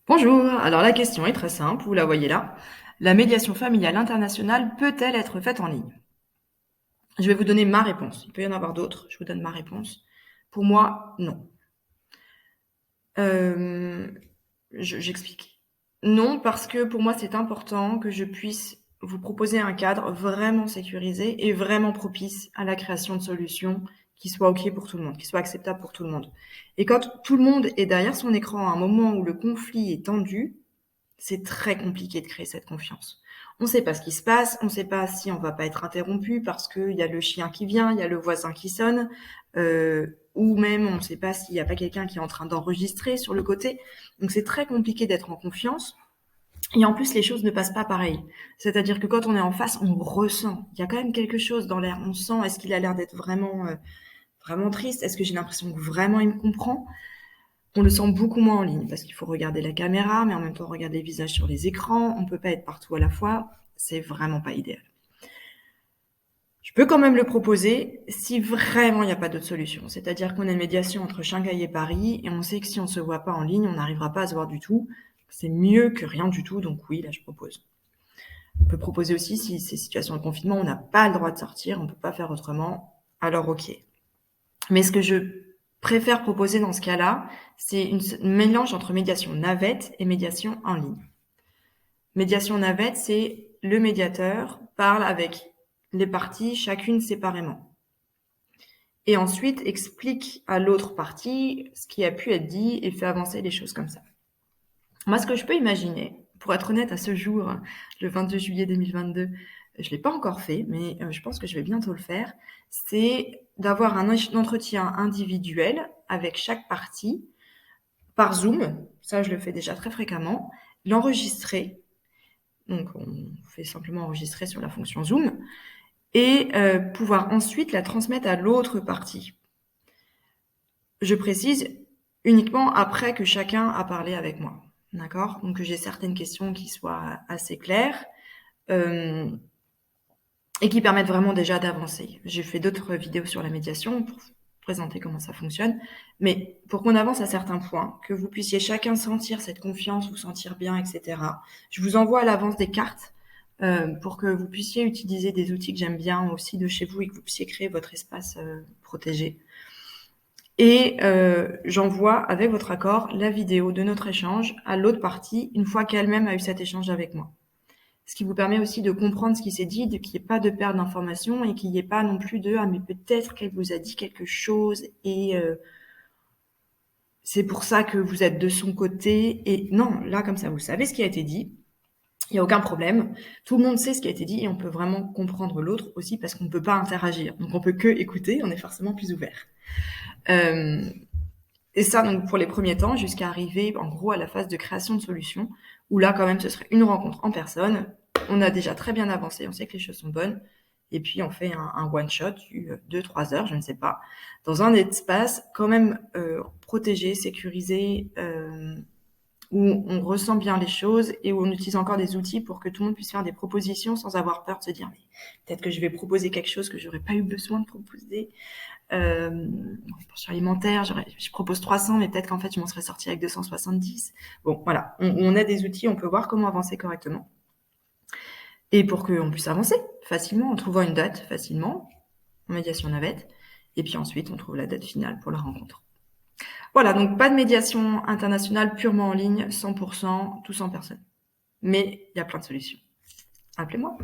Bonjour, alors la question est très simple, vous la voyez là. La médiation familiale internationale peut-elle être faite en ligne? Je vais vous donner ma réponse. Il peut y en avoir d'autres, je vous donne ma réponse. Pour moi, non. Euh, j'explique. Non, parce que pour moi, c'est important que je puisse vous proposer un cadre vraiment sécurisé et vraiment propice à la création de solutions qui soient OK pour tout le monde, qui soient acceptables pour tout le monde. Et quand tout le monde est derrière son écran à un moment où le conflit est tendu, c'est très compliqué de créer cette confiance. On ne sait pas ce qui se passe, on ne sait pas si on va pas être interrompu parce qu'il y a le chien qui vient, il y a le voisin qui sonne, ou même on ne sait pas s'il n'y a pas quelqu'un qui est en train d'enregistrer sur le côté. Donc c'est très compliqué d'être en confiance. Et en plus, les choses ne passent pas pareil. C'est-à-dire que quand on est en face, on ressent. Il y a quand même quelque chose dans l'air. On sent, est-ce qu'il a l'air d'être vraiment triste? Est-ce que j'ai l'impression que vraiment il me comprend? On le sent beaucoup moins en ligne parce qu'il faut regarder la caméra, mais en même temps regarder les visages sur les écrans. On ne peut pas être partout à la fois. C'est vraiment pas idéal. Je peux quand même le proposer si vraiment il n'y a pas d'autre solution. C'est-à-dire qu'on a une médiation entre Shanghai et Paris et on sait que si on ne se voit pas en ligne, on n'arrivera pas à se voir du tout. C'est mieux que rien du tout, donc oui, là je propose. On peut proposer aussi si ces situations de confinement, on n'a pas le droit de sortir, on ne peut pas faire autrement, alors ok. Mais ce que je préfère proposer dans ce cas-là, c'est un mélange entre médiation navette et médiation en ligne. Médiation navette, c'est le médiateur parle avec les parties, chacune séparément. Et ensuite explique à l'autre partie ce qui a pu être dit et fait avancer les choses comme ça. Moi, ce que je peux imaginer, pour être honnête, à ce jour, le 22 juillet 2022, je ne l'ai pas encore fait, mais je pense que je vais bientôt le faire, c'est d'avoir un entretien individuel avec chaque partie par Zoom. Ça, je le fais déjà très fréquemment. L'enregistrer. Donc, on fait simplement enregistrer sur la fonction Zoom et pouvoir ensuite la transmettre à l'autre partie. Je précise uniquement après que chacun a parlé avec moi. D'accord? Donc, que j'ai certaines questions qui soient assez claires et qui permettent vraiment déjà d'avancer. J'ai fait d'autres vidéos sur la médiation pour présenter comment ça fonctionne, mais pour qu'on avance à certains points, que vous puissiez chacun sentir cette confiance, vous sentir bien, etc. Je vous envoie à l'avance des cartes pour que vous puissiez utiliser des outils que j'aime bien aussi de chez vous et que vous puissiez créer votre espace protégé. Et j'envoie, avec votre accord, la vidéo de notre échange à l'autre partie une fois qu'elle-même a eu cet échange avec moi. Ce qui vous permet aussi de comprendre ce qui s'est dit, qu'il n'y ait pas de perte d'informations et qu'il n'y ait pas non plus de « Ah, mais peut-être qu'elle vous a dit quelque chose et c'est pour ça que vous êtes de son côté. » Et non, là, comme ça, vous savez ce qui a été dit. Il n'y a aucun problème. Tout le monde sait ce qui a été dit et on peut vraiment comprendre l'autre aussi parce qu'on ne peut pas interagir. Donc, on peut que écouter, on est forcément plus ouvert. Et ça, donc, pour les premiers temps, jusqu'à arriver, en gros, à la phase de création de solutions, où là, quand même, ce serait une rencontre en personne. On a déjà très bien avancé, on sait que les choses sont bonnes. Et puis, on fait un one-shot, 2-3 heures, je ne sais pas, dans un espace quand même protégé, sécurisé, où on ressent bien les choses et où on utilise encore des outils pour que tout le monde puisse faire des propositions sans avoir peur de se dire mais peut-être que je vais proposer quelque chose que j'aurais pas eu besoin de proposer. Pension alimentaire, je propose 300, mais peut-être qu'en fait je m'en serais sortie avec 270. Bon, voilà, on a des outils, on peut voir comment avancer correctement. Et pour qu'on puisse avancer facilement, en trouvant une date facilement, en médiation navette, et puis ensuite on trouve la date finale pour la rencontre. Voilà, donc pas de médiation internationale purement en ligne, 100%, tous en personne. Mais il y a plein de solutions. Appelez-moi.